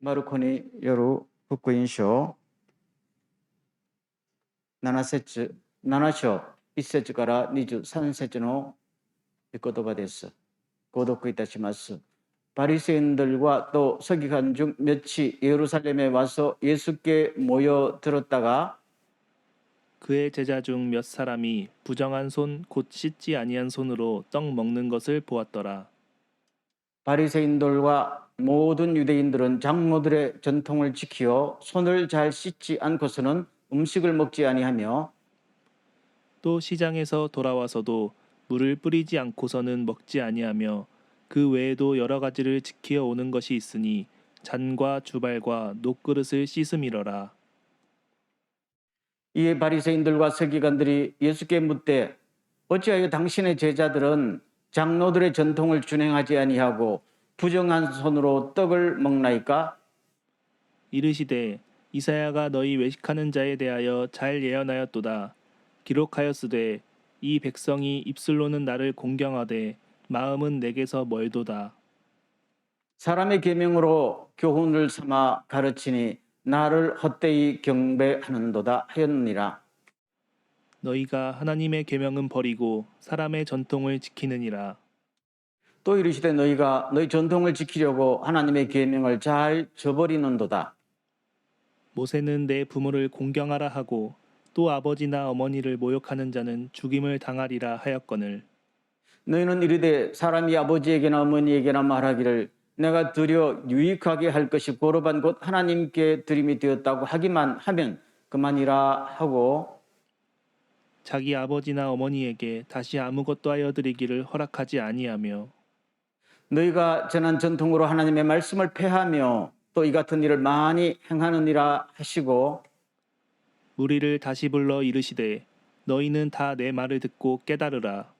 マルコによる福音書7節、7章1節から23節の御言葉です。ご読いたします。바리새인들과 또 서기관 중 몇이 예루살렘에 와서 예수께 모여들었다가 그의 제자 중 몇 사람이 부정한 손 곧 씻지 아니한 손으로 떡 먹는 것을 보았더라. 바리새인들과 모든 유대인들은 장로들의 전통을 지키어 손을 잘 씻지 않고서는 음식을 먹지 아니하며 또 시장에서 돌아와서도 물을 뿌리지 않고서는 먹지 아니하며 그 외에도 여러 가지를 지키어 오는 것이 있으니 잔과 주발과 녹그릇을 씻음이러라. 이에 바리새인들과 서기관들이 예수께 묻되 어찌하여 당신의 제자들은 장로들의 전통을 준행하지 아니하고 부정한 손으로 떡을 먹나이까? 이르시되 이사야가 너희 외식하는 자에 대하여 잘 예언하였도다. 기록하였으되 이 백성이 입술로는 나를 공경하되 마음은 내게서 멀도다. 사람의 계명으로 교훈을 삼아 가르치니 나를 헛되이 경배하는도다 하였느니라. 너희가 하나님의 계명은 버리고 사람의 전통을 지키느니라. 또 이르시되 너희가 너희 전통을 지키려고 하나님의 계명을 잘 저버리는도다. 모세는 내 부모를 공경하라 하고 또 아버지나 어머니를 모욕하는 자는 죽임을 당하리라 하였거늘. 너희는 이르되 사람이 아버지에게나 어머니에게나 말하기를 내가 드려 유익하게 할 것이 고르반 곧 하나님께 드림이 되었다고 하기만 하면 그만이라 하고 자기 아버지나 어머니에게 다시 아무것도 하여 드리기를 허락하지 아니하며 너희가 전한 전통으로 하나님의 말씀을 폐하며 또 이 같은 일을 많이 행하느니라 하시고 우리를 다시 불러 이르시되 너희는 다 내 말을 듣고 깨달으라.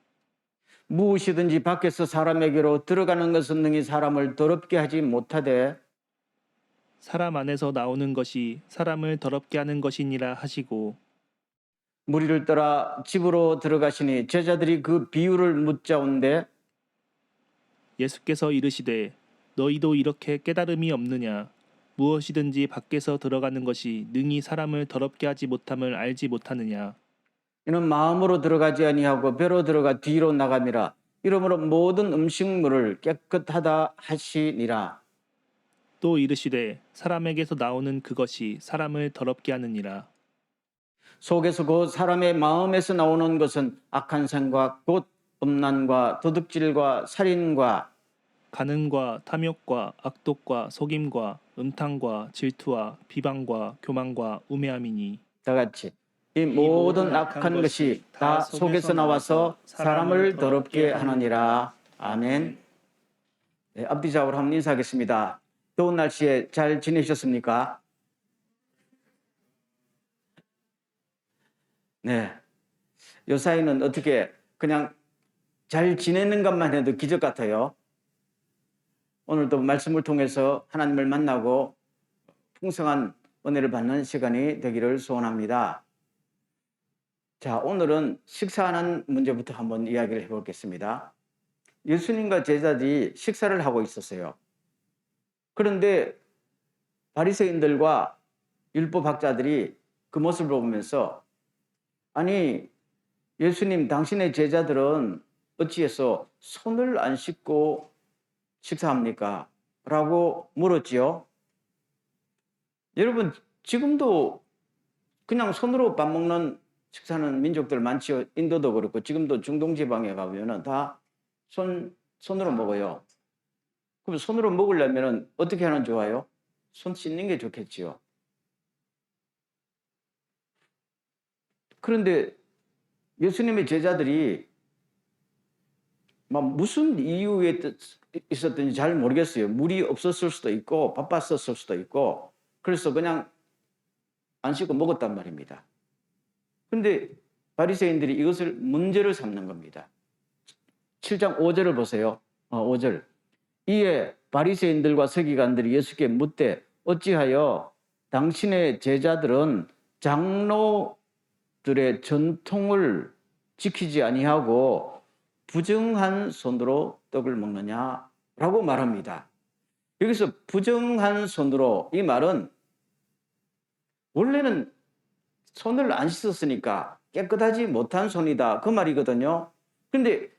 무엇이든지 밖에서 사람에게로 들어가는 것은 능히 사람을 더럽게 하지 못하되 사람 안에서 나오는 것이 사람을 더럽게 하는 것이니라 하시고 무리를 따라 집으로 들어가시니 제자들이 그 비유를 묻자온데 예수께서 이르시되 너희도 이렇게 깨달음이 없느냐. 무엇이든지 밖에서 들어가는 것이 능히 사람을 더럽게 하지 못함을 알지 못하느냐. 이는 마음으로 들어가지 아니하고 배로 들어가 뒤로 나감이라. 이러므로 모든 음식물을 깨끗하다 하시니라. 또 이르시되 사람에게서 나오는 그것이 사람을 더럽게 하느니라. 속에서 곧 사람의 마음에서 나오는 것은 악한 생각 곧 음란과 도둑질과 살인과 간음과 탐욕과 악독과 속임과 음탕과 질투와 비방과 교만과 우매함이니 다 같이 이 모든 악한 것이 다 속에서 나와서 사람을 더럽게 하느니라. 아멘. 네, 앞뒤 좌우로 한번 인사하겠습니다. 더운 날씨에 잘 지내셨습니까? 네. 요 사이는 어떻게 그냥 잘 지내는 것만 해도 기적 같아요. 오늘도 말씀을 통해서 하나님을 만나고 풍성한 은혜를 받는 시간이 되기를 소원합니다. 자, 오늘은 식사하는 문제부터 한번 이야기를 해보겠습니다. 예수님과 제자들이 식사를 하고 있었어요. 그런데 바리새인들과 율법학자들이 그 모습을 보면서 아니 예수님 당신의 제자들은 어찌해서 손을 안 씻고 식사합니까? 라고 물었지요. 여러분 지금도 그냥 손으로 밥 먹는 식사는 민족들 많지요. 인도도 그렇고 지금도 중동 지방에 가면은 다 손으로 먹어요. 그럼 손으로 먹으려면 어떻게 하는 좋아요? 손 씻는 게 좋겠지요. 그런데 예수님의 제자들이 막 무슨 이유에 있었든지 잘 모르겠어요. 물이 없었을 수도 있고 바빴었을 수도 있고 그래서 그냥 안 씻고 먹었단 말입니다. 그런데 바리새인들이 이것을 문제를 삼는 겁니다. 7장 5절을 보세요. 5절. 이에 바리새인들과 서기관들이 예수께 묻되 어찌하여 당신의 제자들은 장로들의 전통을 지키지 아니하고 부정한 손으로 떡을 먹느냐라고 말합니다. 여기서 부정한 손으로, 이 말은 원래는 손을 안 씻었으니까 깨끗하지 못한 손이다, 그 말이거든요. 근데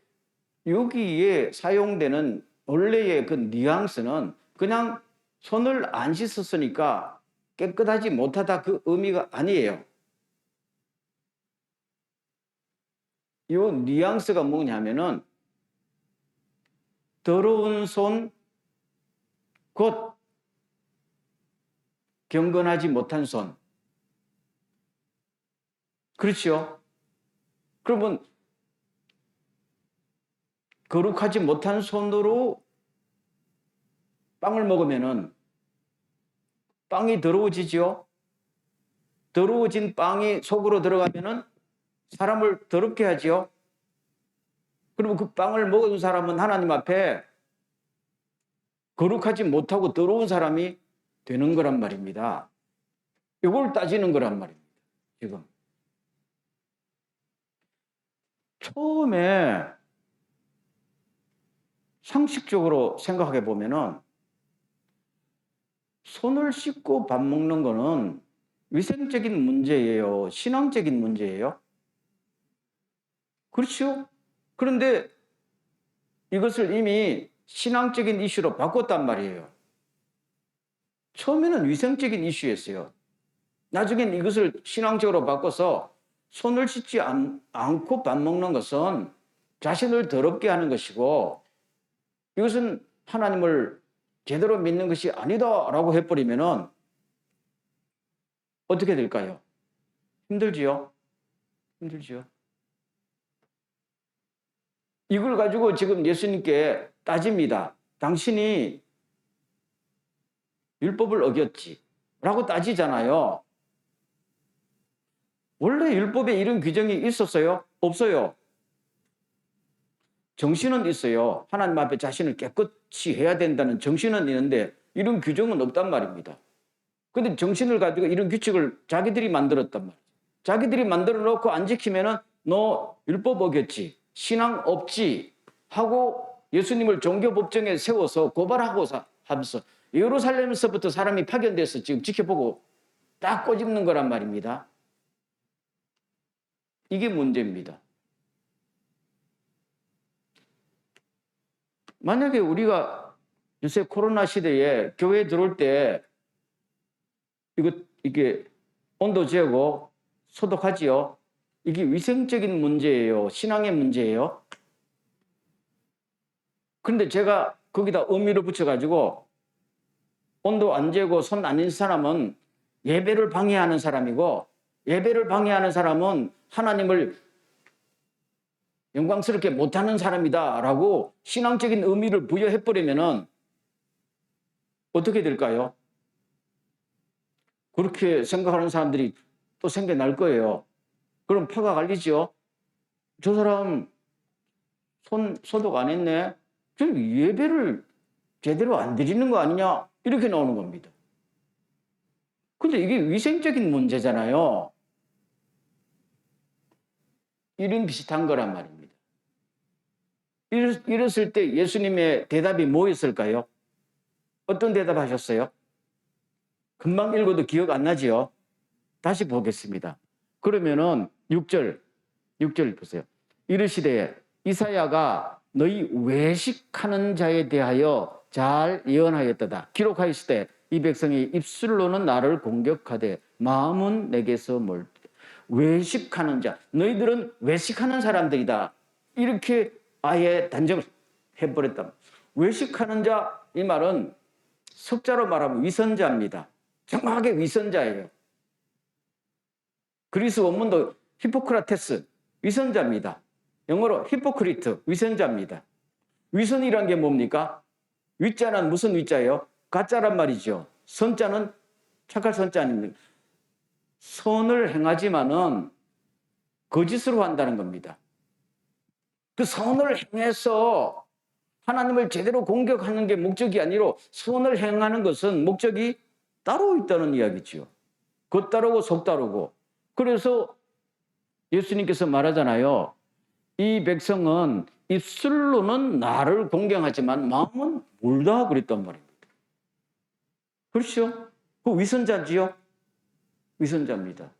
여기에 사용되는 원래의 그 뉘앙스는 그냥 손을 안 씻었으니까 깨끗하지 못하다, 그 의미가 아니에요. 이 뉘앙스가 뭐냐면은 더러운 손, 곧 경건하지 못한 손. 그렇죠? 그러면 거룩하지 못한 손으로 빵을 먹으면은 빵이 더러워지죠? 더러워진 빵이 속으로 들어가면은 사람을 더럽게 하죠? 그러면 그 빵을 먹은 사람은 하나님 앞에 거룩하지 못하고 더러운 사람이 되는 거란 말입니다. 이걸 따지는 거란 말입니다. 지금 처음에 상식적으로 생각해 보면은 손을 씻고 밥 먹는 거는 위생적인 문제예요? 신앙적인 문제예요? 그렇죠? 그런데 이것을 이미 신앙적인 이슈로 바꿨단 말이에요. 처음에는 위생적인 이슈였어요. 나중엔 이것을 신앙적으로 바꿔서 손을 씻지 않고 밥 먹는 것은 자신을 더럽게 하는 것이고, 이것은 하나님을 제대로 믿는 것이 아니다라고 해버리면은 어떻게 될까요? 힘들지요? 힘들지요? 이걸 가지고 지금 예수님께 따집니다. 당신이 율법을 어겼지 라고 따지잖아요. 원래 율법에 이런 규정이 있었어요? 없어요. 정신은 있어요. 하나님 앞에 자신을 깨끗이 해야 된다는 정신은 있는데 이런 규정은 없단 말입니다. 근데 정신을 가지고 이런 규칙을 자기들이 만들었단 말이에요. 자기들이 만들어 놓고 안 지키면은 너 율법 어겼지, 신앙 없지 하고 예수님을 종교법정에 세워서 고발하고 하면서 예루살렘에서부터 사람이 파견돼서 지금 지켜보고 딱 꼬집는 거란 말입니다. 이게 문제입니다. 만약에 우리가 요새 코로나 시대에 교회에 들어올 때 이게 온도 재고 소독하지요. 이게 위생적인 문제예요? 신앙의 문제예요? 그런데 제가 거기다 의미를 붙여가지고 온도 안 재고 손 안 씻는 사람은 예배를 방해하는 사람이고, 예배를 방해하는 사람은 하나님을 영광스럽게 못하는 사람이다라고 신앙적인 의미를 부여해버리면은 어떻게 될까요? 그렇게 생각하는 사람들이 또 생겨날 거예요. 그럼 표가 갈리죠. 저 사람 손 소독 안 했네. 저 예배를 제대로 안 드리는 거 아니냐? 이렇게 나오는 겁니다. 근데 이게 위생적인 문제잖아요. 이런 비슷한 거란 말입니다. 이랬을 때 예수님의 대답이 뭐였을까요? 어떤 대답 하셨어요? 금방 읽어도 기억 안 나지요? 다시 보겠습니다. 그러면은 6절 보세요. 이르시되 이사야가 너희 외식하는 자에 대하여 잘 예언하였도다. 기록하였을 때 이 백성이 입술로는 나를 공격하되 마음은 내게서 외식하는 자, 너희들은 외식하는 사람들이다. 이렇게 아예 단정을 해버렸다. 외식하는 자, 이 말은 석자로 말하면 위선자입니다. 정확하게 위선자예요. 그리스 원문도 히포크라테스, 위선자입니다. 영어로 히포크리트, 위선자입니다. 위선이란 게 뭡니까? 위자는 무슨 위자예요? 가짜란 말이죠. 선자는 착할 선자 아닙니까? 선을 행하지만은 거짓으로 한다는 겁니다. 그 선을 행해서 하나님을 제대로 공격하는 게 목적이 아니라 선을 행하는 것은 목적이 따로 있다는 이야기죠. 겉 따르고 속 따르고. 그래서 예수님께서 말하잖아요. 이 백성은 입술로는 나를 공경하지만 마음은 멀다 그랬단 말입니다. 그렇죠? 그 위선자지요? 위선자입니다.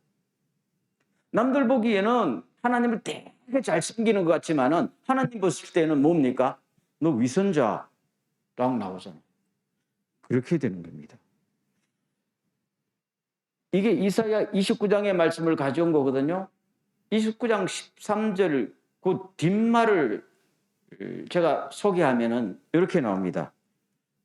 남들 보기에는 하나님을 되게 잘 섬기는 것 같지만은 하나님 봤을 때는 뭡니까? 너 위선자라고 나오잖아요. 그렇게 되는 겁니다. 이게 이사야 29장의 말씀을 가져온 거거든요. 29장 13절 그 뒷말을 제가 소개하면은 이렇게 나옵니다.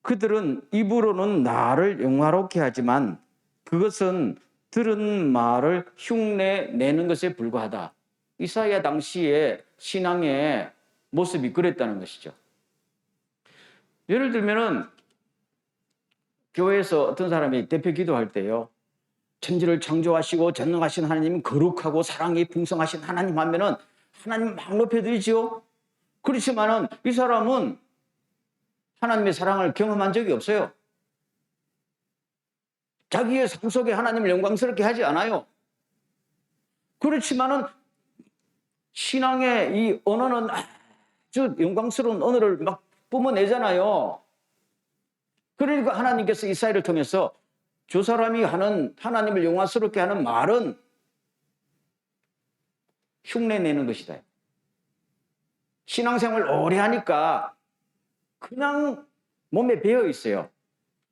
그들은 입으로는 나를 영화롭게 하지만 그것은 들은 말을 흉내 내는 것에 불과하다. 이사야 당시의 신앙의 모습이 그랬다는 것이죠. 예를 들면은 교회에서 어떤 사람이 대표 기도할 때요. 천지를 창조하시고 전능하신 하나님, 거룩하고 사랑이 풍성하신 하나님 하면은 하나님 막 높여드리지요. 그렇지만은 이 사람은 하나님의 사랑을 경험한 적이 없어요. 자기의 삶 속에 하나님을 영광스럽게 하지 않아요. 그렇지만은 신앙의 이 언어는 아주 영광스러운 언어를 막 뿜어내잖아요. 그러니까 하나님께서 이사야를 통해서 저 사람이 하는 하나님을 영광스럽게 하는 말은 흉내내는 것이다. 신앙생활 오래 하니까 그냥 몸에 배어 있어요.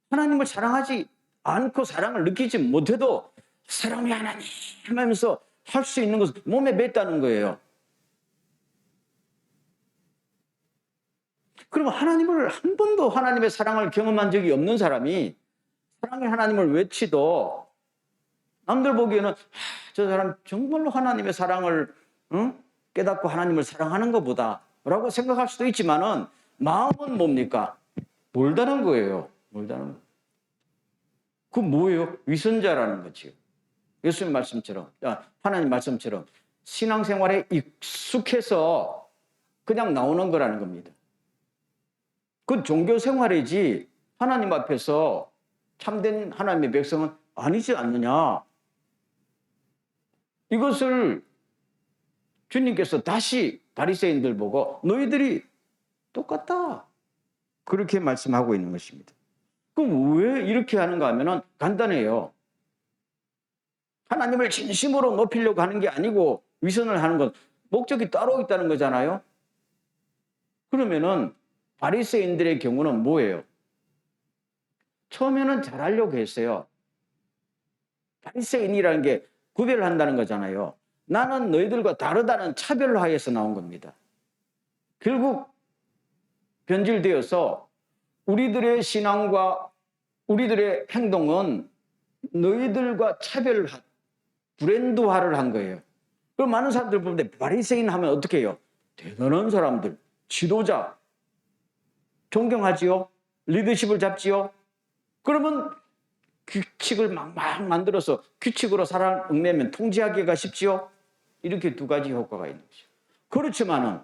하나님을 사랑하지 않고 사랑을 느끼지 못해도 사랑이 하나님 하면서 할 수 있는 것을 몸에 뱉다는 거예요. 그러면 하나님을 한 번도 하나님의 사랑을 경험한 적이 없는 사람이 사랑의 하나님을 외치도 남들 보기에는 저 사람 정말로 하나님의 사랑을 깨닫고 하나님을 사랑하는 것보다 라고 생각할 수도 있지만은 마음은 뭡니까? 몰다는 거예요. 몰다는 거. 그 뭐예요? 위선자라는 거지요. 예수님 말씀처럼, 하나님 말씀처럼 신앙생활에 익숙해서 그냥 나오는 거라는 겁니다. 그 종교 생활이지 하나님 앞에서 참된 하나님의 백성은 아니지 않느냐. 이것을 주님께서 다시 바리새인들 보고 너희들이 똑같다. 그렇게 말씀하고 있는 것입니다. 그럼 왜 이렇게 하는가 하면은 간단해요. 하나님을 진심으로 높이려고 하는 게 아니고 위선을 하는 것, 목적이 따로 있다는 거잖아요. 그러면은 바리새인들의 경우는 뭐예요? 처음에는 잘하려고 했어요. 바리새인이라는 게 구별한다는 거잖아요. 나는 너희들과 다르다는 차별화에서 나온 겁니다. 결국 변질되어서 우리들의 신앙과 우리들의 행동은 너희들과 차별화, 브랜드화를 한 거예요. 그럼 많은 사람들 보는데 바리새인 하면 어떻게 해요? 대단한 사람들, 지도자, 존경하지요? 리더십을 잡지요? 그러면 규칙을 막 만들어서 규칙으로 사람 얽매면 통제하기가 쉽지요? 이렇게 두 가지 효과가 있는 거죠. 그렇지만은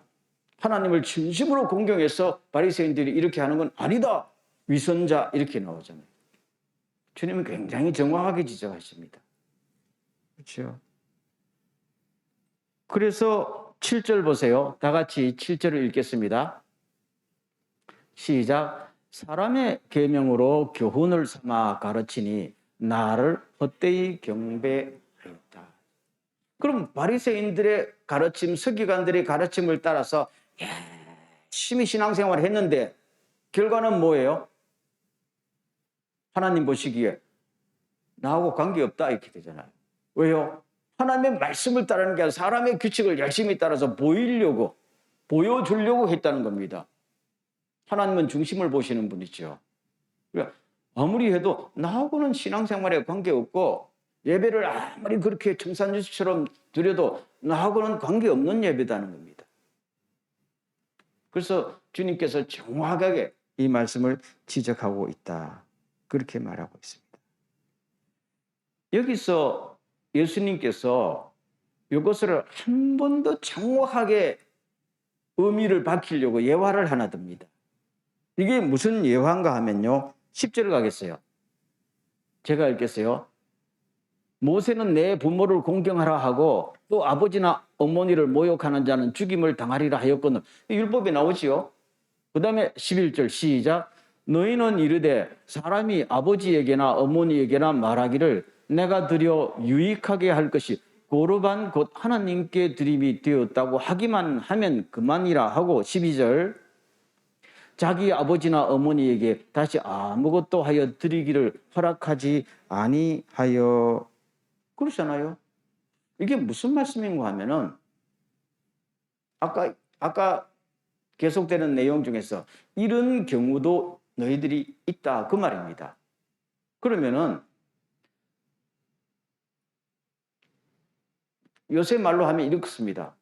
하나님을 진심으로 공경해서 바리새인들이 이렇게 하는 건 아니다. 위선자 이렇게 나오잖아요. 주님은 굉장히 정확하게 지적하십니다. 그렇죠? 그래서 7절 보세요. 다 같이 7절을 읽겠습니다. 시작. 사람의 계명으로 교훈을 삼아 가르치니 나를 헛되이 경배하였다. 그럼 바리새인들의 가르침, 서기관들의 가르침을 따라서 열심히 신앙생활을 했는데 결과는 뭐예요? 하나님 보시기에 나하고 관계없다 이렇게 되잖아요. 왜요? 하나님의 말씀을 따르는 게 아니라 사람의 규칙을 열심히 따라서 보이려고, 보여주려고 했다는 겁니다. 하나님은 중심을 보시는 분이죠. 그러니까 아무리 해도 나하고는 신앙생활에 관계없고 예배를 아무리 그렇게 청산유수처럼 드려도 나하고는 관계없는 예배다는 겁니다. 그래서 주님께서 정확하게 이 말씀을 지적하고 있다. 그렇게 말하고 있습니다. 여기서 예수님께서 이것을 한 번 더 정확하게 의미를 밝히려고 예화를 하나 듭니다. 이게 무슨 예화인가 하면요. 10절을 가겠어요. 제가 읽겠어요. 모세는 내 부모를 공경하라 하고 또 아버지나 어머니를 모욕하는 자는 죽임을 당하리라 하였거늘. 율법에 나오지요. 그 다음에 11절 시작. 너희는 이르되 사람이 아버지에게나 어머니에게나 말하기를 내가 드려 유익하게 할 것이 고르반 곧 하나님께 드림이 되었다고 하기만 하면 그만이라 하고 12절 자기 아버지나 어머니에게 다시 아무것도 하여 드리기를 허락하지 아니하여. 그러잖아요. 이게 무슨 말씀인가 하면은 아까 계속되는 내용 중에서 이런 경우도 너희들이 있다 그 말입니다. 그러면은 요새 말로 하면 이렇습니다.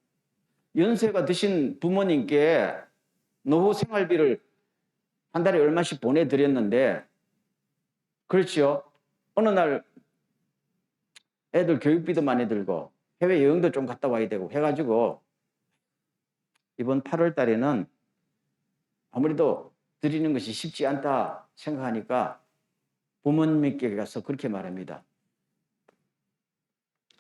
연세가 드신 부모님께 노후 생활비를 한 달에 얼마씩 보내드렸는데, 그렇죠? 어느 날 애들 교육비도 많이 들고 해외 여행도 좀 갔다 와야 되고 해가지고 이번 8월 달에는 아무래도 드리는 것이 쉽지 않다 생각하니까 부모님께 가서 그렇게 말합니다.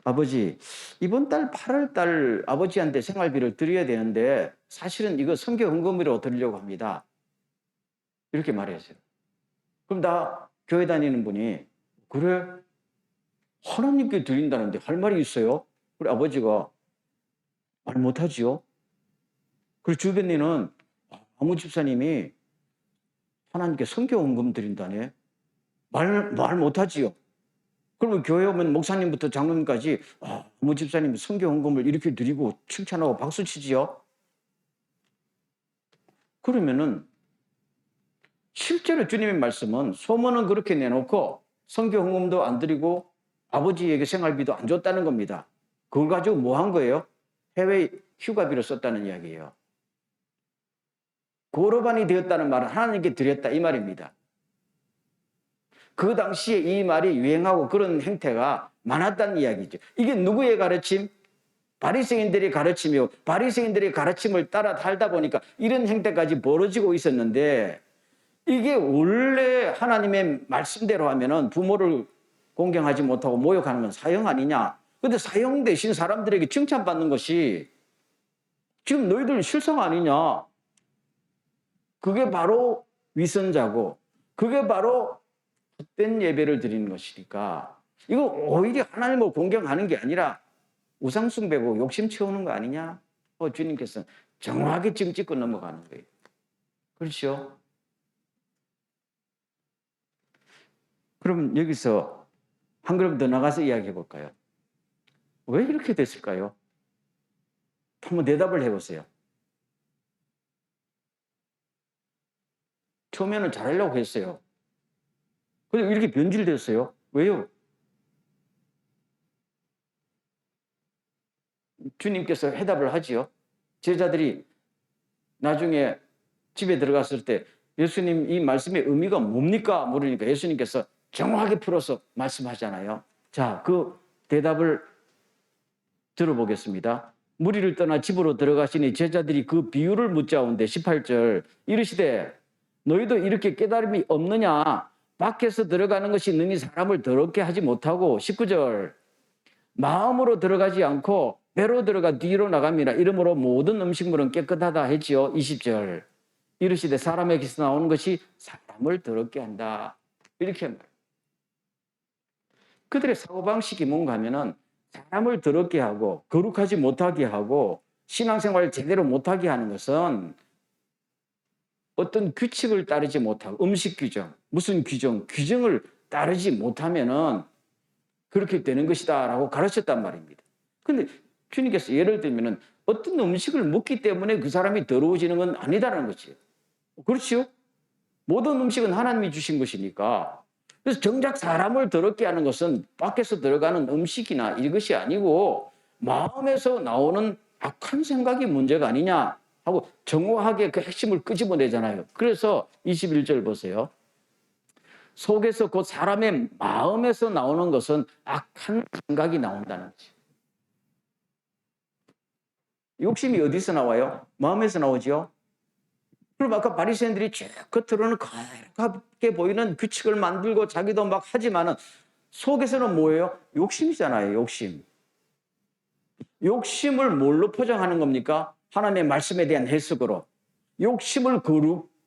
아버지, 이번 달 8월 달 아버지한테 생활비를 드려야 되는데 사실은 이거 선교 헌금으로 드리려고 합니다. 이렇게 말했어요. 그럼 나 교회 다니는 분이 그래? 하나님께 드린다는데 할 말이 있어요? 우리 아버지가 말 못하지요. 그리고 주변에는 아무 집사님이 하나님께 선교 헌금 드린다네. 말 못하지요. 그러면 교회 오면 목사님부터 장로님까지 아무 집사님 선교 헌금을 이렇게 드리고 칭찬하고 박수 치지요. 그러면은 실제로 주님의 말씀은 소문은 그렇게 내놓고 선교 헌금도 안 드리고 아버지에게 생활비도 안 줬다는 겁니다. 그걸 가지고 뭐 한 거예요? 해외 휴가비로 썼다는 이야기예요. 고르반이 되었다는 말은 하나님께 드렸다 이 말입니다. 그 당시에 이 말이 유행하고 그런 행태가 많았다는 이야기죠. 이게 누구의 가르침? 바리새인들의 가르침이요. 바리새인들의 가르침을 따라 살다 보니까 이런 행태까지 벌어지고 있었는데, 이게 원래 하나님의 말씀대로 하면은 부모를 공경하지 못하고 모욕하는 건 사형 아니냐? 근데 사형 대신 사람들에게 칭찬받는 것이 지금 너희들 실상 아니냐? 그게 바로 위선자고, 그게 바로 헛된 예배를 드리는 것이니까 이거 오히려 하나님을 공경하는 게 아니라 우상숭배고 욕심 채우는 거 아니냐? 주님께서 정확하게 지금 짚고 넘어가는 거예요. 그렇죠? 그럼 여기서 한 걸음 더 나가서 이야기해 볼까요? 왜 이렇게 됐을까요? 한번 대답을 해보세요. 처음에는 잘하려고 했어요. 근데 이렇게 변질됐어요. 왜요? 주님께서 해답을 하지요. 제자들이 나중에 집에 들어갔을 때 예수님 이 말씀의 의미가 뭡니까? 물으니까 예수님께서 정확하게 풀어서 말씀하잖아요. 자, 그 대답을 들어보겠습니다. 무리를 떠나 집으로 들어가시니 제자들이 그 비유를 묻자온데 18절 이르시되 너희도 이렇게 깨달음이 없느냐? 밖에서 들어가는 것이 능히 사람을 더럽게 하지 못하고 19절 마음으로 들어가지 않고 배로 들어가 뒤로 나갑니다. 이러므로 모든 음식물은 깨끗하다 했지요. 20절 이르시되 사람에게서 나오는 것이 사람을 더럽게 한다. 이렇게 말해요. 그들의 사고방식이 뭔가 하면은 사람을 더럽게 하고 거룩하지 못하게 하고 신앙생활을 제대로 못하게 하는 것은 어떤 규칙을 따르지 못하고 음식 규정, 무슨 규정을 따르지 못하면은 그렇게 되는 것이다 라고 가르쳤단 말입니다. 근데 주님께서 예를 들면은 어떤 음식을 먹기 때문에 그 사람이 더러워지는 건 아니다라는 거지. 그렇지요? 모든 음식은 하나님이 주신 것이니까. 그래서 정작 사람을 더럽게 하는 것은 밖에서 들어가는 음식이나 이것이 아니고 마음에서 나오는 악한 생각이 문제가 아니냐 하고 정확하게 그 핵심을 끄집어내잖아요. 그래서 21절 보세요. 속에서 곧 사람의 마음에서 나오는 것은 악한 생각이 나온다는 거지. 욕심이 어디서 나와요? 마음에서 나오죠. 그럼 아까 바리새인들이 쭉 겉으로는 거룩하게 보이는 규칙을 만들고 자기도 막 하지만은 속에서는 뭐예요? 욕심이잖아요. 욕심. 욕심을 뭘로 포장하는 겁니까? 하나님의 말씀에 대한 해석으로. 욕심을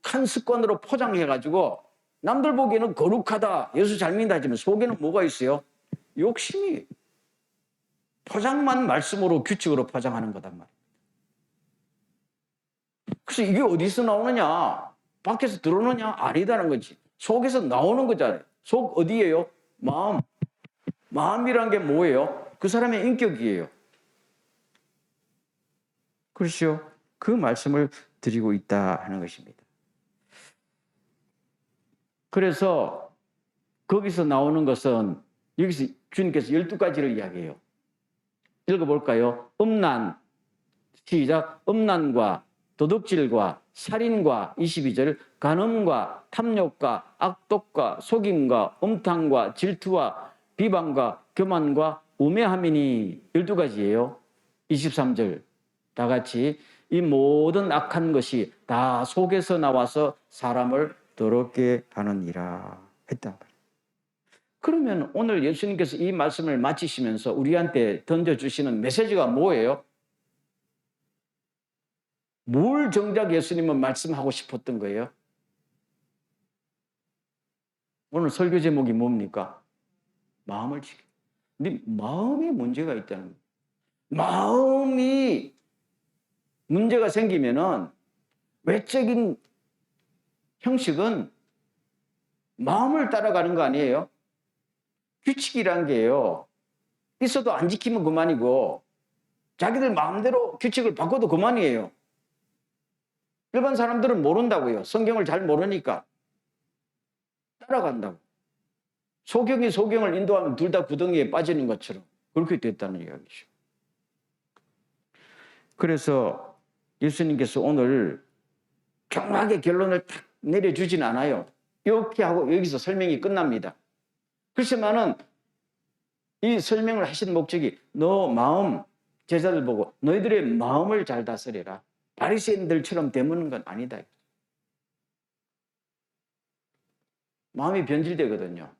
악한 습관으로 포장해가지고 남들 보기에는 거룩하다, 예수 잘 믿는다 하지만 속에는 뭐가 있어요? 욕심이. 포장만 말씀으로 규칙으로 포장하는 거단 말이에요. 그래서 이게 어디서 나오느냐? 밖에서 들어오느냐? 아니다는 거지. 속에서 나오는 거잖아요. 속 어디예요? 마음. 마음이란 게 뭐예요? 그 사람의 인격이에요. 그렇죠? 그 말씀을 드리고 있다 하는 것입니다. 그래서 거기서 나오는 것은 여기서 주님께서 12가지를 이야기해요. 읽어볼까요? 음란, 시작. 음란과 도둑질과 살인과 22절, 간음과 탐욕과 악독과 속임과 음탕과 질투와 비방과 교만과 우매함이니 12가지예요. 23절 다 같이 이 모든 악한 것이 다 속에서 나와서 사람을 더럽게 하느니라 했단 말이에요. 그러면 오늘 예수님께서 이 말씀을 마치시면서 우리한테 던져주시는 메시지가 뭐예요? 뭘 정작 예수님은 말씀하고 싶었던 거예요? 오늘 설교 제목이 뭡니까? 마음을 지키. 근데 마음에 문제가 있다는 거예요. 마음이 문제가 생기면은 외적인 형식은 마음을 따라가는 거 아니에요? 규칙이란 게요. 있어도 안 지키면 그만이고 자기들 마음대로 규칙을 바꿔도 그만이에요. 일반 사람들은 모른다고요. 성경을 잘 모르니까 따라간다고. 소경이 소경을 인도하면 둘 다 구덩이에 빠지는 것처럼 그렇게 됐다는 이야기죠. 그래서 예수님께서 오늘 정확하게 결론을 딱 내려주진 않아요. 이렇게 하고 여기서 설명이 끝납니다. 그렇지만은 이 설명을 하신 목적이 너 마음, 제자들 보고 너희들의 마음을 잘 다스려라. 바리새인들처럼 되무는 건 아니다. 마음이 변질되거든요.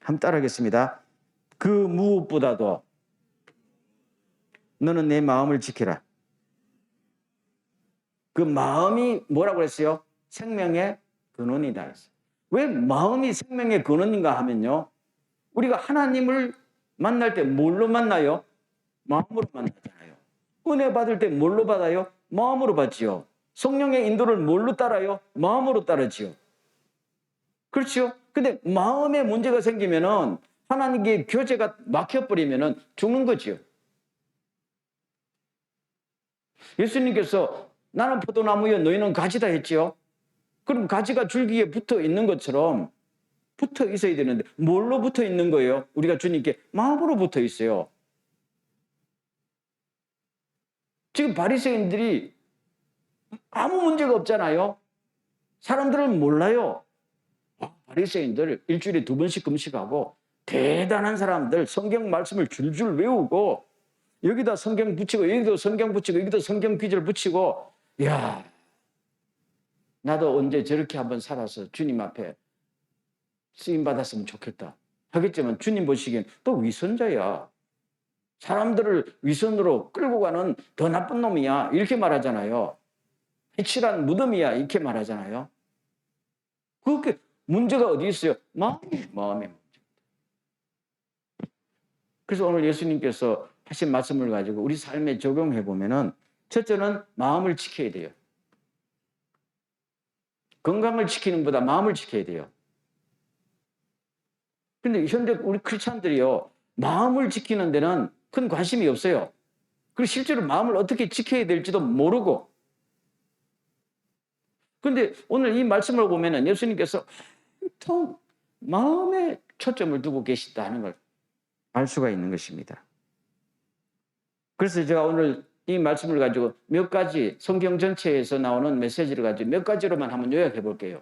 한번 따라하겠습니다. 그 무엇보다도 너는 내 마음을 지켜라. 그 마음이 뭐라고 했어요? 생명의 근원이다 했어요. 왜 마음이 생명의 근원인가 하면요. 우리가 하나님을 만날 때 뭘로 만나요? 마음으로 만나잖아요. 은혜 받을 때 뭘로 받아요? 마음으로 받지요. 성령의 인도를 뭘로 따라요? 마음으로 따르지요. 그렇죠? 근데 마음에 문제가 생기면은 하나님께 교제가 막혀버리면은 죽는 거지요. 예수님께서 나는 포도나무여 너희는 가지다 했지요. 그럼 가지가 줄기에 붙어 있는 것처럼 붙어 있어야 되는데 뭘로 붙어 있는 거예요? 우리가 주님께 마음으로 붙어 있어요. 지금 바리새인들이 아무 문제가 없잖아요. 사람들은 몰라요. 바리새인들 일주일에 2번씩 금식하고 대단한 사람들 성경 말씀을 줄줄 외우고 여기다 성경 붙이고 여기도 성경 붙이고 여기도 성경 귀절 붙이고 야 나도 언제 저렇게 한번 살아서 주님 앞에 쓰임 받았으면 좋겠다 하겠지만 주님 보시기엔 또 위선자야. 사람들을 위선으로 끌고 가는 더 나쁜 놈이야 이렇게 말하잖아요. 해칠한 무덤이야 이렇게 말하잖아요. 그렇게 문제가 어디 있어요? 마음에 문제. 그래서 오늘 예수님께서 하신 말씀을 가지고 우리 삶에 적용해 보면은 첫째는 마음을 지켜야 돼요. 건강을 지키는 보다 마음을 지켜야 돼요. 근데 현대 우리 크리스찬들이요. 마음을 지키는 데는 큰 관심이 없어요. 그리고 실제로 마음을 어떻게 지켜야 될지도 모르고. 근데 오늘 이 말씀을 보면은 예수님께서 통 마음에 초점을 두고 계시다 하는 걸 알 수가 있는 것입니다. 그래서 제가 오늘 이 말씀을 가지고 몇 가지 성경 전체에서 나오는 메시지를 가지고 몇 가지로만 한번 요약해 볼게요.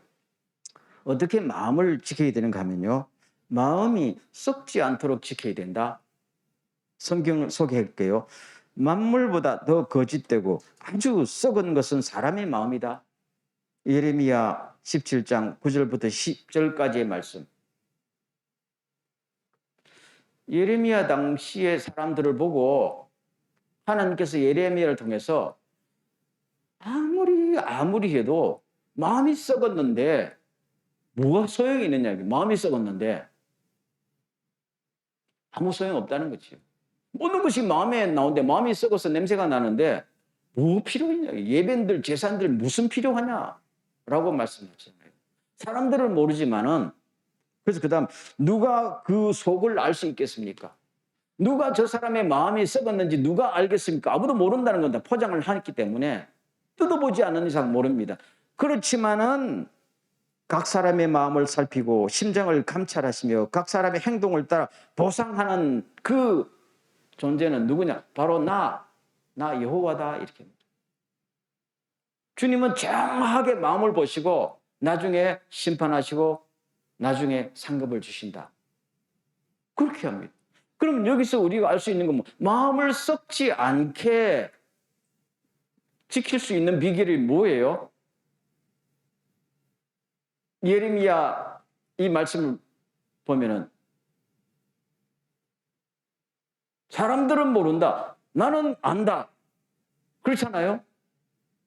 어떻게 마음을 지켜야 되는가 하면요. 마음이 썩지 않도록 지켜야 된다. 성경을 소개할게요. 만물보다 더 거짓되고 아주 썩은 것은 사람의 마음이다. 예레미야 17장 9절부터 10절까지의 말씀. 예레미야 당시의 사람들을 보고 하나님께서 예레미야를 통해서 아무리 아무리 해도 마음이 썩었는데 뭐가 소용이 있느냐. 마음이 썩었는데 아무 소용 없다는 거지요. 모든 것이 마음에 나오는데 마음이 썩어서 냄새가 나는데 뭐 필요했냐. 예배들 제사들 무슨 필요하냐라고 말씀하셨잖아요. 사람들은 모르지만은 그래서 그다음 누가 그 속을 알 수 있겠습니까? 누가 저 사람의 마음이 썩었는지 누가 알겠습니까? 아무도 모른다는 건 다 포장을 했기 때문에 뜯어보지 않는 이상 모릅니다. 그렇지만은 각 사람의 마음을 살피고 심정을 감찰하시며 각 사람의 행동을 따라 보상하는 그 존재는 누구냐? 바로 나 여호와다 이렇게. 주님은 정확하게 마음을 보시고 나중에 심판하시고 나중에 상급을 주신다. 그렇게 합니다. 그럼 여기서 우리가 알 수 있는 건 뭐? 마음을 썩지 않게 지킬 수 있는 비결이 뭐예요? 예레미야 이 말씀을 보면은 사람들은 모른다. 나는 안다. 그렇잖아요?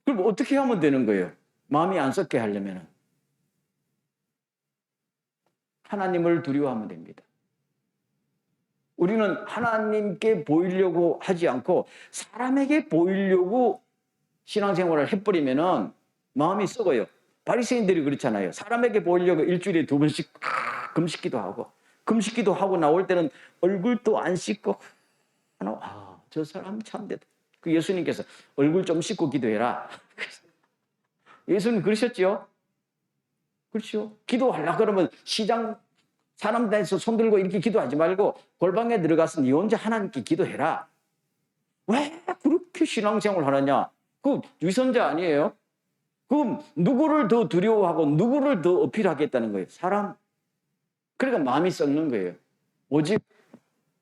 그럼 어떻게 하면 되는 거예요? 마음이 안 썩게 하려면 하나님을 두려워하면 됩니다. 우리는 하나님께 보이려고 하지 않고 사람에게 보이려고 신앙생활을 해버리면은 마음이 썩어요. 바리새인들이 그렇잖아요. 사람에게 보이려고 일주일에 2번씩 금식기도 하고 금식기도 하고 나올 때는 얼굴도 안 씻고 저 사람 참되다. 그 예수님께서 얼굴 좀 씻고 기도해라. 예수님 그러셨죠? 그렇죠? 기도하려고 그러면 시장 사람 다니서 손 들고 이렇게 기도하지 말고 골방에 들어가서 네 혼자 하나님께 기도해라. 왜 그렇게 신앙생활을 하느냐? 그 위선자 아니에요? 그럼 누구를 더 두려워하고 누구를 더 어필하겠다는 거예요? 사람. 그러니까 마음이 썩는 거예요. 오직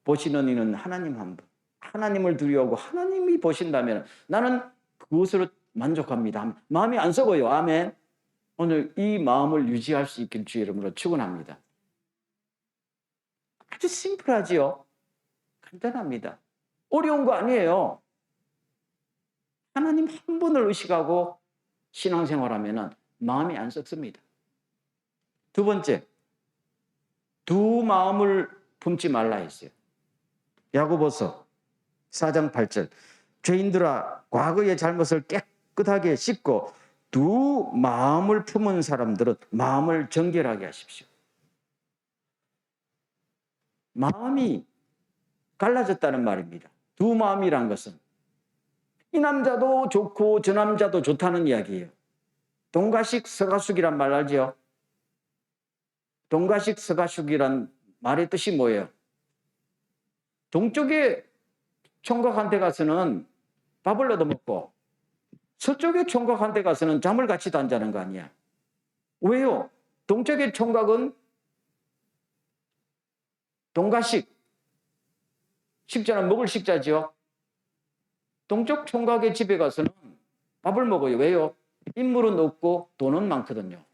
보시는 이는 하나님 한 분. 하나님을 두려워하고 하나님이 보신다면 나는 그것으로 만족합니다. 마음이 안 썩어요. 아멘. 오늘 이 마음을 유지할 수 있길 주의 이름으로 축원합니다. 아주 심플하지요. 간단합니다. 어려운 거 아니에요. 하나님 한 분을 의식하고 신앙생활하면 마음이 안 썩습니다. 두 번째, 두 마음을 품지 말라 했어요. 야고보서 4장 8절 죄인들아 과거의 잘못을 깨끗하게 씻고 두 마음을 품은 사람들은 마음을 정결하게 하십시오. 마음이 갈라졌다는 말입니다. 두 마음이란 것은 이 남자도 좋고 저 남자도 좋다는 이야기예요. 동가식 서가숙이란 말 알죠? 동가식 서가숙이란 말의 뜻이 뭐예요? 동쪽의 총각한테 가서는 밥을 얻어먹고 서쪽의 총각한테 가서는 잠을 같이 단자는 거 아니야. 왜요? 동쪽의 총각은 동가식, 식자는 먹을 식자죠. 동쪽 총각의 집에 가서는 밥을 먹어요. 왜요? 인물은 없고 돈은 많거든요.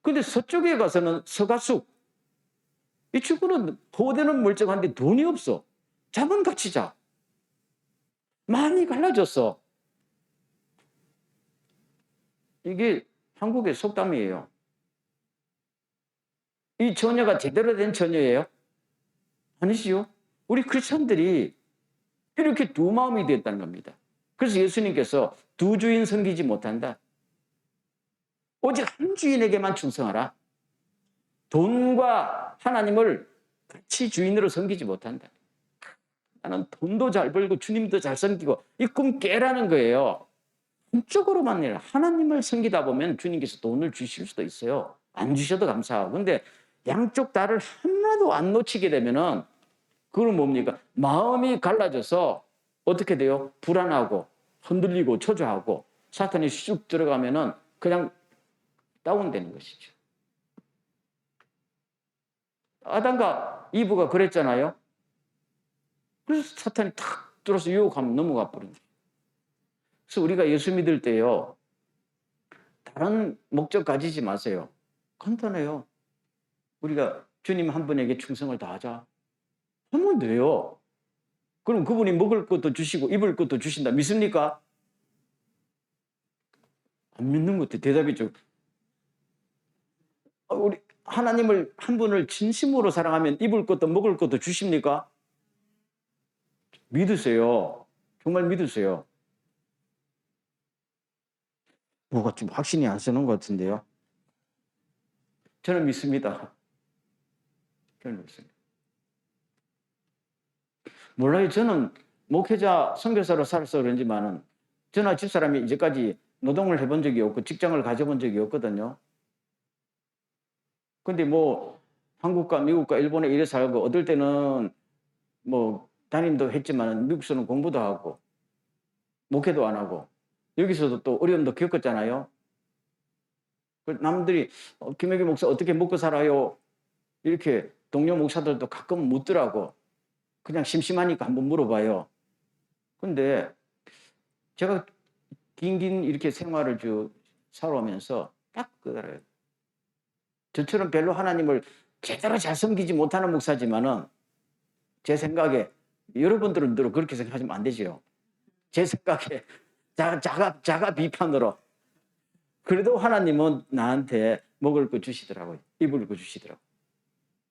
근데 서쪽에 가서는 서가숙, 이 친구는 포대는 멀쩡한데 돈이 없어. 잠은 같이 자. 많이 갈라졌어. 이게 한국의 속담이에요. 이 처녀가 제대로 된 처녀예요? 아니지요. 우리 크리스천들이 이렇게 두 마음이 됐다는 겁니다. 그래서 예수님께서 두 주인 섬기지 못한다. 오직 한 주인에게만 충성하라. 돈과 하나님을 같이 주인으로 섬기지 못한다. 나는 돈도 잘 벌고 주님도 잘 섬기고 이 꿈 깨라는 거예요. 한쪽으로만 아니라 하나님을 섬기다 보면 주님께서 돈을 주실 수도 있어요. 안 주셔도 감사하고. 근데 양쪽 다를 하나도 안 놓치게 되면은 그건 뭡니까? 마음이 갈라져서 어떻게 돼요? 불안하고 흔들리고 초조하고 사탄이 쑥 들어가면은 그냥 다운되는 것이죠. 아담과 이브가 그랬잖아요. 그래서 사탄이 탁 들어서 유혹하면 넘어가 버린 거예요. 그래서 우리가 예수 믿을 때요. 다른 목적 가지지 마세요. 간단해요. 우리가 주님 한 분에게 충성을 다하자 하면 돼요. 그럼 그분이 먹을 것도 주시고 입을 것도 주신다. 믿습니까? 안 믿는 것 같아요. 대답이죠. 우리 하나님을 한 분을 진심으로 사랑하면 입을 것도 먹을 것도 주십니까? 믿으세요. 정말 믿으세요. 뭐가 좀 확신이 안 서는 것 같은데요. 저는 믿습니다. 저는 믿습니다. 몰라요. 저는 목회자, 선교사로 살아서 그런지만은 저나 집사람이 이제까지 노동을 해본 적이 없고 직장을 가져본 적이 없거든요. 근데 뭐 한국과 미국과 일본에 이래 살고 어떨 때는 뭐 담임도 했지만 미국에서는 공부도 하고 목회도 안 하고 여기서도 또 어려움도 겪었잖아요. 남들이 김혜기 목사 어떻게 먹고 살아요? 이렇게 동료 목사들도 가끔 묻더라고. 그냥 심심하니까 한번 물어봐요. 근데 제가 긴 이렇게 생활을 쭉 살아오면서 딱 그거래요. 저처럼 별로 하나님을 제대로 잘 섬기지 못하는 목사지만은 제 생각에 여러분들은 그렇게 생각하시면 안 되지요. 제 생각에 자가 비판으로 그래도 하나님은 나한테 먹을 거 주시더라고요. 입을 거 주시더라고요.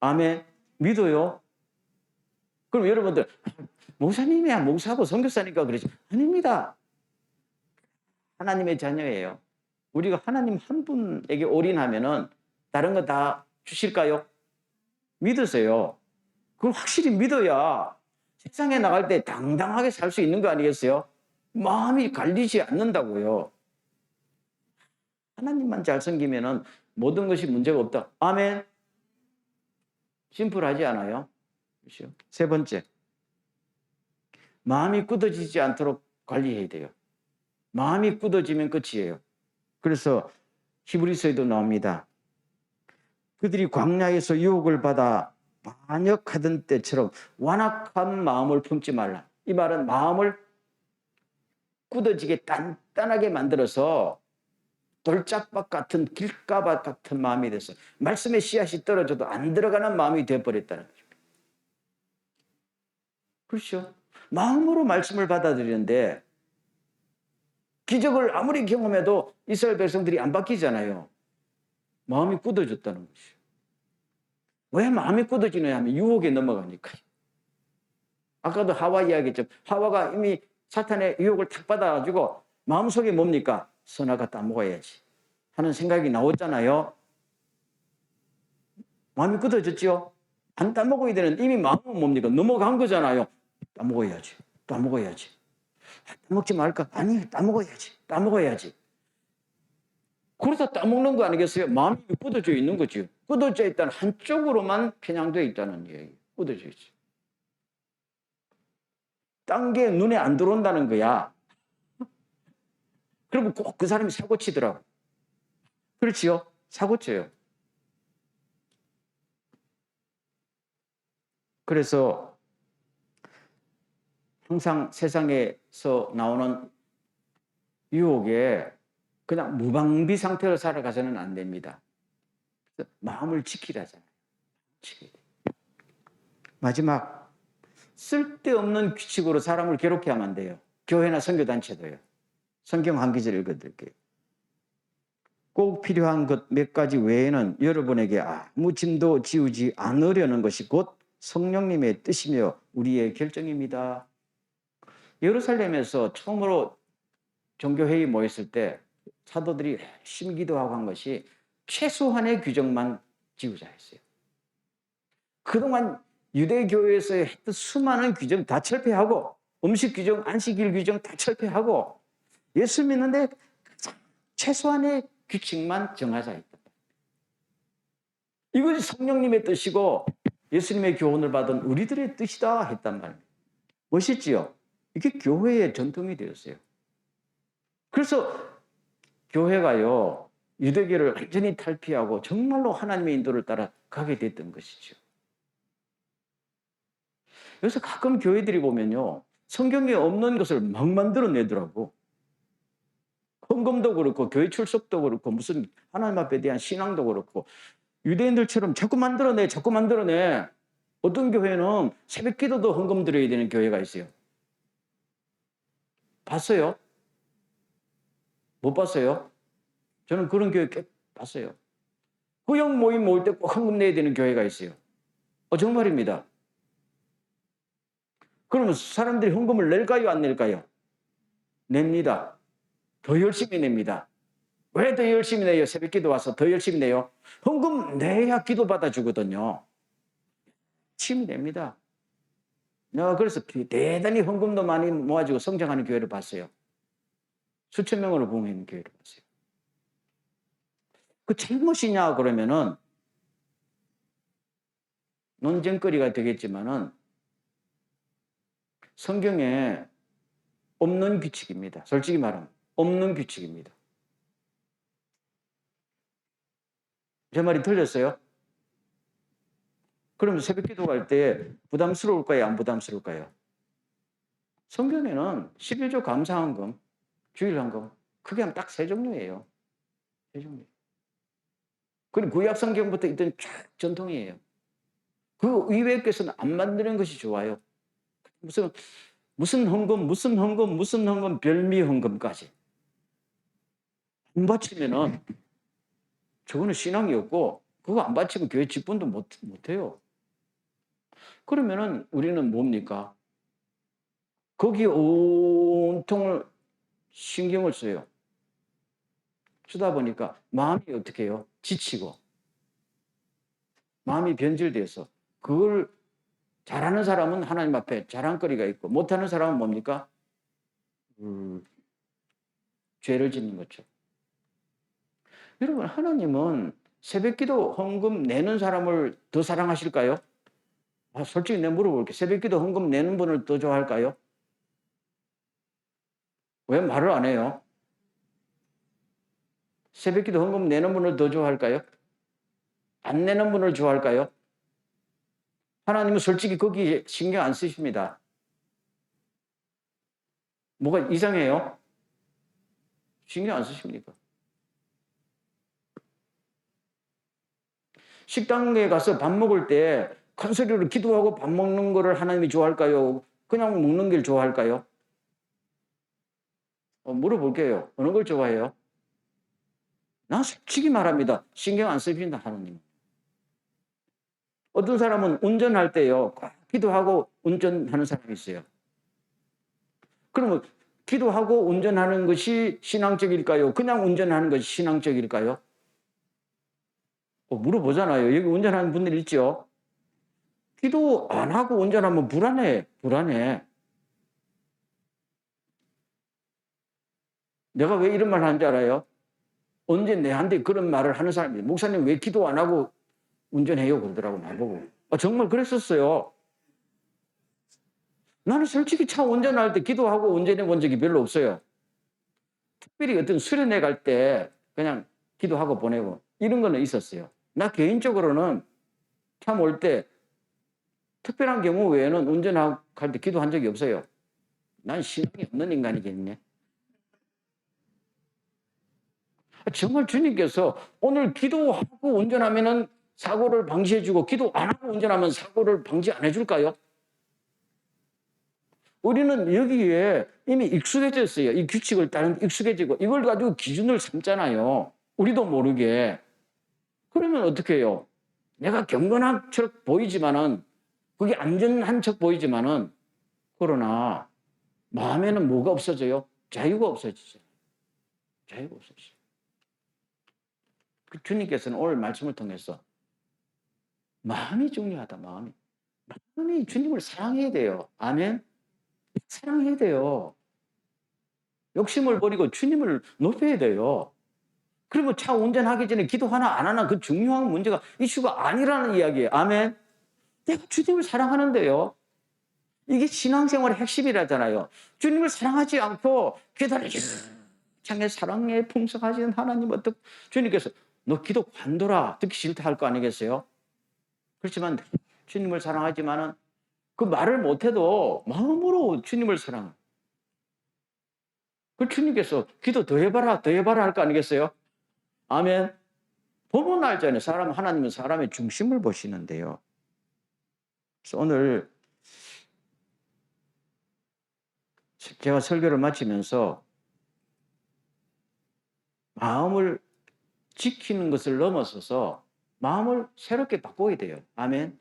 아멘. 믿어요? 그럼 여러분들 목사님이야 목사고 선교사니까 그러지. 아닙니다. 하나님의 자녀예요. 우리가 하나님 한 분에게 올인하면은 다른 거 다 주실까요? 믿으세요. 그걸 확실히 믿어야 세상에 나갈 때 당당하게 살 수 있는 거 아니겠어요? 마음이 갈리지 않는다고요. 하나님만 잘 섬기면은 모든 것이 문제가 없다. 아멘. 심플하지 않아요? 그렇죠? 세 번째, 마음이 굳어지지 않도록 관리해야 돼요. 마음이 굳어지면 끝이에요. 그래서 히브리서에도 나옵니다. 그들이 광야에서 유혹을 받아 반역하던 때처럼 완악한 마음을 품지 말라. 이 말은 마음을 굳어지게 단단하게 만들어서 돌짝밭 같은 길가밭 같은 마음이 돼서 말씀의 씨앗이 떨어져도 안 들어가는 마음이 되어버렸다는 거죠. 그렇죠? 마음으로 말씀을 받아들이는데 기적을 아무리 경험해도 이스라엘 백성들이 안 바뀌잖아요. 마음이 굳어졌다는 것이죠. 왜 마음이 굳어지느냐 하면 유혹에 넘어가니까. 아까도 하와 이야기했죠. 하와가 이미 사탄의 유혹을 탁 받아가지고 마음속에 뭡니까? 선악과 따먹어야지 하는 생각이 나왔잖아요. 마음이 굳어졌죠. 안 따먹어야 되는데 이미 마음은 뭡니까? 넘어간 거잖아요. 따먹어야지. 따먹어야지. 따먹지 말까? 아니, 따먹어야지. 따먹어야지. 그러다 따먹는 거 아니겠어요? 마음이 굳어져 있는 거죠. 굳어져 있다는 한쪽으로만 편향되어 있다는 얘기. 굳어져 있죠. 딴 게 눈에 안 들어온다는 거야. 그러면 꼭 그 사람이 사고 치더라고. 그렇지요? 사고 쳐요. 그래서 항상 세상에서 나오는 유혹에 그냥 무방비 상태로 살아가서는 안 됩니다. 마음을 지키라잖아요. 마지막, 쓸데없는 규칙으로 사람을 괴롭게 하면 안 돼요. 교회나 선교단체도요. 성경 한 구절 읽어드릴게요. 꼭 필요한 것 몇 가지 외에는 여러분에게 아무 짐도 지우지 않으려는 것이 곧 성령님의 뜻이며 우리의 결정입니다. 예루살렘에서 처음으로 종교회의 모였을 때 사도들이 열심히 기도하고 한 것이 최소한의 규정만 지우자 했어요. 그동안 유대교회에서 했던 수많은 규정 다 철폐하고 음식 규정, 안식일 규정 다 철폐하고 예수 믿는데 최소한의 규칙만 정하자 했다. 이것이 성령님의 뜻이고 예수님의 교훈을 받은 우리들의 뜻이다 했단 말입니다. 멋있지요? 이게 교회의 전통이 되었어요. 그래서 교회가요, 유대교를 완전히 탈피하고 정말로 하나님의 인도를 따라 가게 됐던 것이죠. 그래서 가끔 교회들이 보면요, 성경에 없는 것을 막 만들어내더라고. 헌금도 그렇고 교회 출석도 그렇고 무슨 하나님 앞에 대한 신앙도 그렇고 유대인들처럼 자꾸 만들어내. 어떤 교회는 새벽 기도도 헌금 드려야 되는 교회가 있어요. 봤어요? 못 봤어요? 저는 그런 교회 꽤 봤어요. 구역 모임 모일 때 꼭 헌금 내야 되는 교회가 있어요. 정말입니다. 그러면 사람들이 헌금을 낼까요? 안 낼까요? 냅니다. 더 열심히 냅니다. 왜 더 열심히 내요? 새벽 기도 와서 더 열심히 내요? 헌금 내야 기도 받아주거든요. 열심히 냅니다. 내가 그래서 대단히 헌금도 많이 모아지고 성장하는 교회를 봤어요. 수천 명으로 부흥하는 교회를 봤어요. 그 잘못이냐 그러면은 논쟁거리가 되겠지만은 성경에 없는 규칙입니다. 솔직히 말하면 없는 규칙입니다. 제 말이 틀렸어요? 그러면 새벽 기도할 때 부담스러울까요? 안 부담스러울까요? 성경에는 11조 감사헌금, 주일헌금 크게 하면 딱 세 종류예요. 세 종류. 그리고 구약 성경부터 있던 쫙 전통이에요. 그 이외의 것은 안 만드는 것이 좋아요. 무슨 헌금, 별미 헌금까지 안 바치면은 저거는 신앙이 없고 그거 안 바치면 교회 직분도 못해요. 그러면은 우리는 뭡니까? 거기에 온통을 신경을 써요. 쓰다 보니까 마음이 어떻게 해요? 지치고 마음이 변질돼서 그걸 잘하는 사람은 하나님 앞에 자랑거리가 있고 못하는 사람은 뭡니까? 죄를 짓는 거죠. 여러분 하나님은 새벽기도 헌금 내는 사람을 더 사랑하실까요? 솔직히 내가 물어볼게. 새벽기도 헌금 내는 분을 더 좋아할까요? 왜 말을 안 해요? 새벽기도 헌금 내는 분을 더 좋아할까요? 안 내는 분을 좋아할까요? 하나님은 솔직히 거기 신경 안 쓰십니다. 뭐가 이상해요? 신경 안 쓰십니까? 식당에 가서 밥 먹을 때 큰 소리로 기도하고 밥 먹는 거를 하나님이 좋아할까요? 그냥 먹는 걸 좋아할까요? 물어볼게요. 어느 걸 좋아해요? 난 솔직히 말합니다. 신경 안 쓰십니다, 하나님. 어떤 사람은 운전할 때요, 기도하고 운전하는 사람이 있어요. 그러면 기도하고 운전하는 것이 신앙적일까요? 그냥 운전하는 것이 신앙적일까요? 물어보잖아요. 여기 운전하는 분들 있죠? 기도 안 하고 운전하면 불안해. 내가 왜 이런 말 하는지 알아요? 언제 내한테 그런 말을 하는 사람이 목사님 왜 기도 안 하고 운전해요? 그러더라고 나보고. 정말 그랬었어요. 나는 솔직히 차 운전할 때 기도하고 운전해 본 적이 별로 없어요. 특별히 어떤 수련회 갈 때 그냥 기도하고 보내고 이런 거는 있었어요. 나 개인적으로는 차 몰 때 특별한 경우 외에는 운전할 때 기도한 적이 없어요. 난 신앙이 없는 인간이겠네. 정말 주님께서 오늘 기도하고 운전하면은 사고를 방지해주고 기도 안 하고 운전하면 사고를 방지 안 해줄까요? 우리는 여기에 이미 익숙해졌어요. 이 규칙을 따르는 익숙해지고 이걸 가지고 기준을 삼잖아요. 우리도 모르게. 그러면 어떻게 해요? 내가 경건한 척 보이지만은 그게 안전한 척 보이지만은 그러나 마음에는 뭐가 없어져요? 자유가 없어지죠. 자유가 없어지죠. 주님께서는 오늘 말씀을 통해서 마음이 중요하다. 마음이 주님을 사랑해야 돼요. 아멘. 사랑해야 돼요. 욕심을 버리고 주님을 높여야 돼요. 그리고 차 운전하기 전에 기도 하나 안 하나 그 중요한 문제가 이슈가 아니라는 이야기예요. 아멘. 내가 주님을 사랑하는데요. 이게 신앙생활의 핵심이라잖아요. 주님을 사랑하지 않고 기도를 창에 사랑에 풍성하신 하나님 주님께서 너 기도 관둬라 듣기 싫다 할 거 아니겠어요? 그렇지만 주님을 사랑하지만은 그 말을 못해도 마음으로 주님을 사랑해. 그 주님께서 기도 더 해봐라 할 거 아니겠어요? 아멘. 보면 알잖아요. 하나님은 사람의 중심을 보시는데요. 그래서 오늘 제가 설교를 마치면서 마음을 지키는 것을 넘어서서 마음을 새롭게 바꿔야 돼요. 아멘.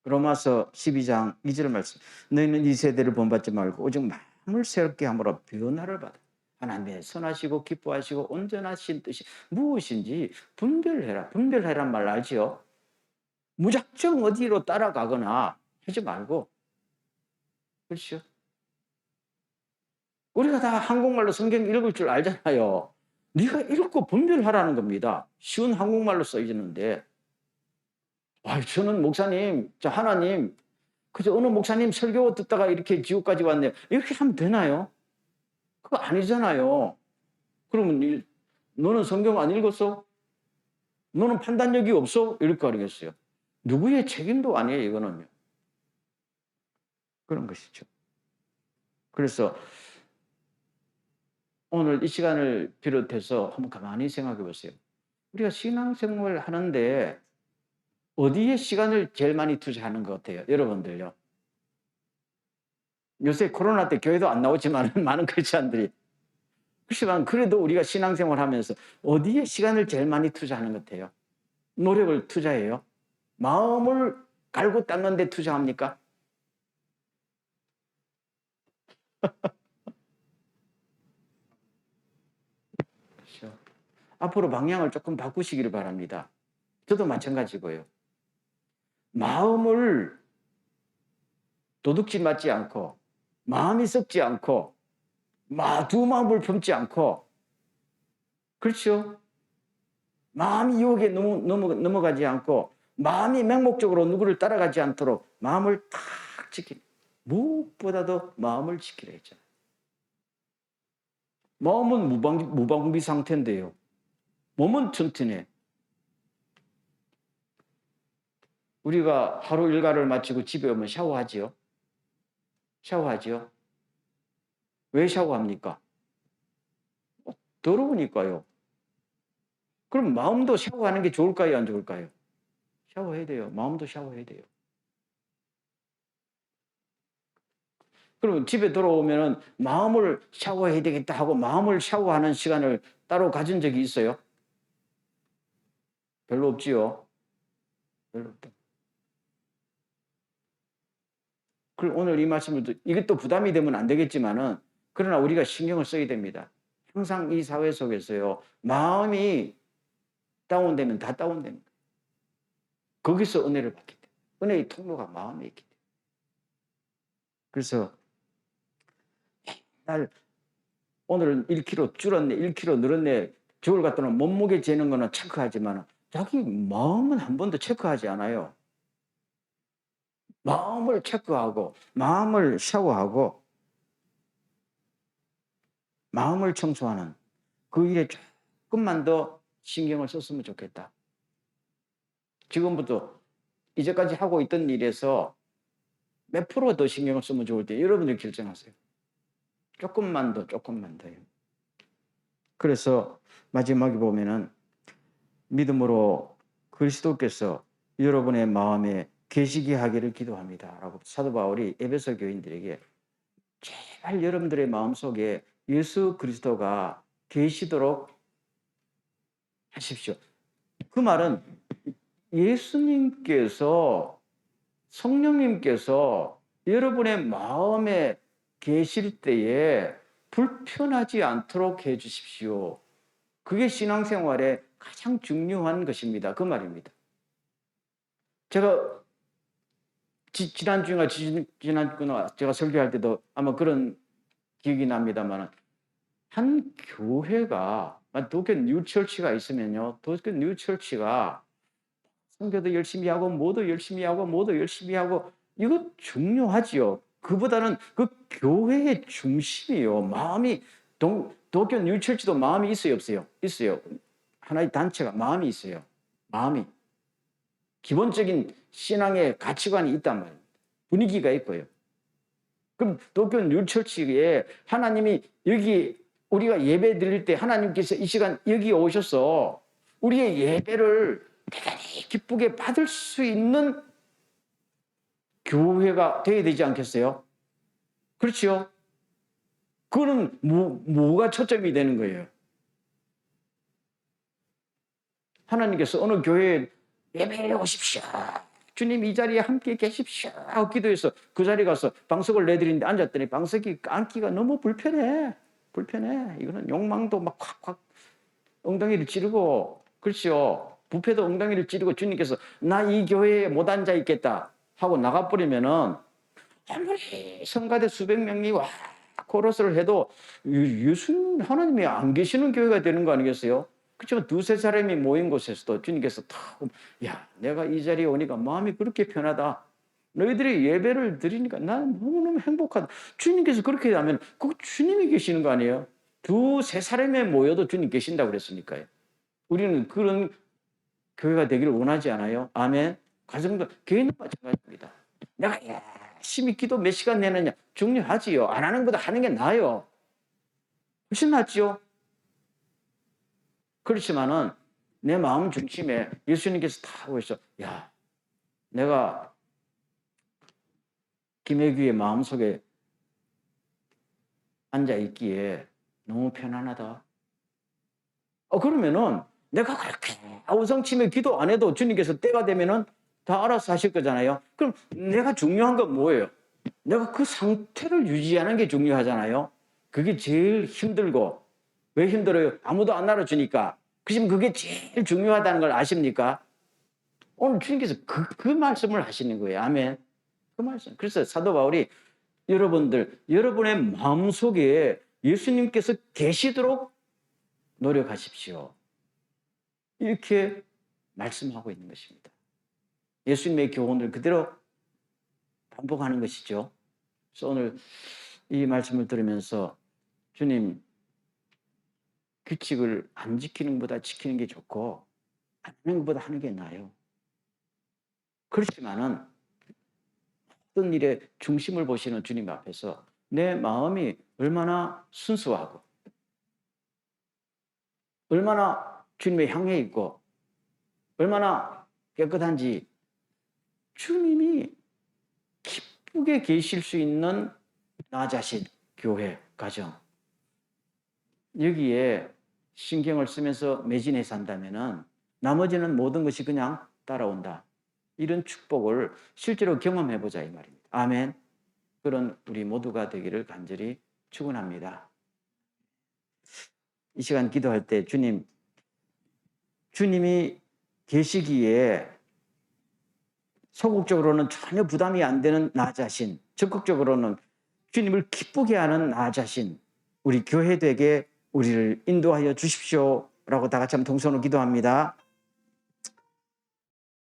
로마서 12장 2절 말씀. 너희는 이 세대를 본받지 말고 오직 마음을 새롭게 함으로 변화를 받아. 하나님의 선하시고 기뻐하시고 온전하신 뜻이 무엇인지 분별해라. 분별해란 말 알지요? 무작정 어디로 따라가거나 하지 말고. 그렇죠? 우리가 다 한국말로 성경 읽을 줄 알잖아요. 네가 읽고 분별하라는 겁니다. 쉬운 한국말로 써 있는데, 저는 목사님, 하나님, 그저 어느 목사님 설교 듣다가 이렇게 지옥까지 왔네요. 이렇게 하면 되나요? 그거 아니잖아요. 그러면 너는 성경 안 읽었어? 너는 판단력이 없어? 이럴 거 아니겠어요? 누구의 책임도 아니에요, 이거는요. 그런 것이죠. 그래서 오늘 이 시간을 비롯해서 한번 가만히 생각해 보세요. 우리가 신앙생활을 하는데 어디에 시간을 제일 많이 투자하는 것 같아요? 여러분들요. 요새 코로나 때 교회도 안 나오지만 많은 크리스찬들이. 그렇지만 그래도 우리가 신앙생활 하면서 어디에 시간을 제일 많이 투자하는 것 같아요? 노력을 투자해요? 마음을 갈고 닦는 데 투자합니까? 그렇죠. 앞으로 방향을 조금 바꾸시기를 바랍니다. 저도 마찬가지고요. 마음을 도둑질 맞지 않고 마음이 썩지 않고 두 마음을 품지 않고, 그렇죠? 마음이 유혹에 넘어가지 않고 마음이 맹목적으로 누구를 따라가지 않도록 마음을 탁 지키는, 무엇보다도 마음을 지키라 했잖아요. 마음은 무방비 상태인데요. 몸은 튼튼해. 우리가 하루 일과를 마치고 집에 오면 샤워하지요? 샤워하지요? 왜 샤워합니까? 더러우니까요. 그럼 마음도 샤워하는 게 좋을까요? 안 좋을까요? 샤워해야 돼요. 마음도 샤워해야 돼요. 그럼 집에 돌아오면 마음을 샤워해야 되겠다 하고 마음을 샤워하는 시간을 따로 가진 적이 있어요? 별로 없지요? 별로 없다. 그럼 오늘 이 말씀을 이것도 부담이 되면 안 되겠지만은, 그러나 우리가 신경을 써야 됩니다. 항상 이 사회 속에서요, 마음이 다운되면 다 다운됩니다. 거기서 은혜를 받게 돼요. 은혜의 통로가 마음에 있기 때문에. 그래서 오늘은 1kg 줄었네, 1kg 늘었네, 저걸 갖다는 몸무게 재는 거는 체크하지만 자기 마음은 한 번도 체크하지 않아요. 마음을 체크하고 마음을 샤워하고 마음을 청소하는 그 일에 조금만 더 신경을 썼으면 좋겠다. 지금부터 이제까지 하고 있던 일에서 몇 프로 더 신경을 쓰면 좋을지 여러분들 결정하세요. 조금만 더요. 그래서 마지막에 보면은 믿음으로 그리스도께서 여러분의 마음에 계시게 하기를 기도합니다 라고 사도 바울이 에베소 교인들에게, 제발 여러분들의 마음속에 예수 그리스도가 계시도록 하십시오. 그 말은 예수님께서, 성령님께서 여러분의 마음에 계실 때에 불편하지 않도록 해 주십시오. 그게 신앙생활의 가장 중요한 것입니다. 그 말입니다. 제가 지난주나 지난주나 제가 설교할 때도 아마 그런 기억이 납니다만, 한 교회가, 도쿄 뉴처치가 있으면요, 도쿄 뉴처치가 선교도 열심히 하고 모두 열심히 하고 이거 중요하지요. 그보다는 그 교회의 중심이요, 마음이, 도쿄 뉴처치도 마음이 있어요, 없어요? 있어요. 하나의 단체가 마음이 있어요. 마음이. 기본적인 신앙의 가치관이 있단 말이에요. 분위기가 있고요. 그럼 도쿄 뉴처치에 하나님이 여기 우리가 예배 드릴 때 하나님께서 이 시간 여기 오셔서 우리의 예배를 대단히 기쁘게 받을 수 있는 교회가 되어야 되지 않겠어요? 그렇지요? 그거는 뭐가 초점이 되는 거예요? 하나님께서 어느 교회에 예배해 오십시오. 주님 이 자리에 함께 계십시오 하고 기도해서 그 자리에 가서 방석을 내드리는데 앉았더니 방석이 앉기가 너무 불편해. 이거는 욕망도 막 확 엉덩이를 찌르고, 그렇죠? 부패도 엉덩이를 찌르고 주님께서 나 이 교회에 못 앉아 있겠다 하고 나가버리면은 아무리 성가대 수백 명이 와 코러스를 해도 예수님 하나님이 안 계시는 교회가 되는 거 아니겠어요? 그렇지만 두세 사람이 모인 곳에서도 주님께서 야, 내가 이 자리에 오니까 마음이 그렇게 편하다. 너희들이 예배를 드리니까 나는 너무너무 행복하다. 주님께서 그렇게 하면 그 주님이 계시는 거 아니에요? 두세 사람이 모여도 주님 계신다고 그랬으니까요. 우리는 그런 교회가 되기를 원하지 않아요? 아멘. 가정도 교회는 마찬가지입니다. 내가 열심히 기도 몇 시간 내느냐 중요하지요. 안 하는 것보다 하는 게 나아요. 훨씬 낫지요. 그렇지만은 내 마음 중심에 예수님께서 다 하고 있어. 야, 내가 김혜규의 마음속에 앉아 있기에 너무 편안하다. 그러면은 내가 그렇게 아우성치며 기도 안 해도 주님께서 때가 되면은 다 알아서 하실 거잖아요. 그럼 내가 중요한 건 뭐예요? 내가 그 상태를 유지하는 게 중요하잖아요. 그게 제일 힘들고. 왜 힘들어요? 아무도 안 알아주니까. 그럼 그게 제일 중요하다는 걸 아십니까? 오늘 주님께서 그 말씀을 하시는 거예요. 아멘. 그 말씀. 그래서 사도 바울이 여러분들, 여러분의 마음속에 예수님께서 계시도록 노력하십시오. 이렇게 말씀하고 있는 것입니다. 예수님의 교훈을 그대로 반복하는 것이죠. 그래서 오늘 이 말씀을 들으면서 주님, 규칙을 안 지키는 것보다 지키는 게 좋고 안 하는 것보다 하는 게 나아요. 그렇지만은 어떤 일에 중심을 보시는 주님 앞에서 내 마음이 얼마나 순수하고 얼마나 주님의 향해 있고 얼마나 깨끗한지 주님이 기쁘게 계실 수 있는 나 자신, 교회, 가정 여기에 신경을 쓰면서 매진해 산다면은 나머지는 모든 것이 그냥 따라온다. 이런 축복을 실제로 경험해보자 이 말입니다. 아멘. 그런 우리 모두가 되기를 간절히 축원합니다. 이 시간 기도할 때 주님이 계시기에 소극적으로는 전혀 부담이 안 되는 나 자신, 적극적으로는 주님을 기쁘게 하는 나 자신, 우리 교회 되게 우리를 인도하여 주십시오라고 다 같이 한번 동성으로 기도합니다.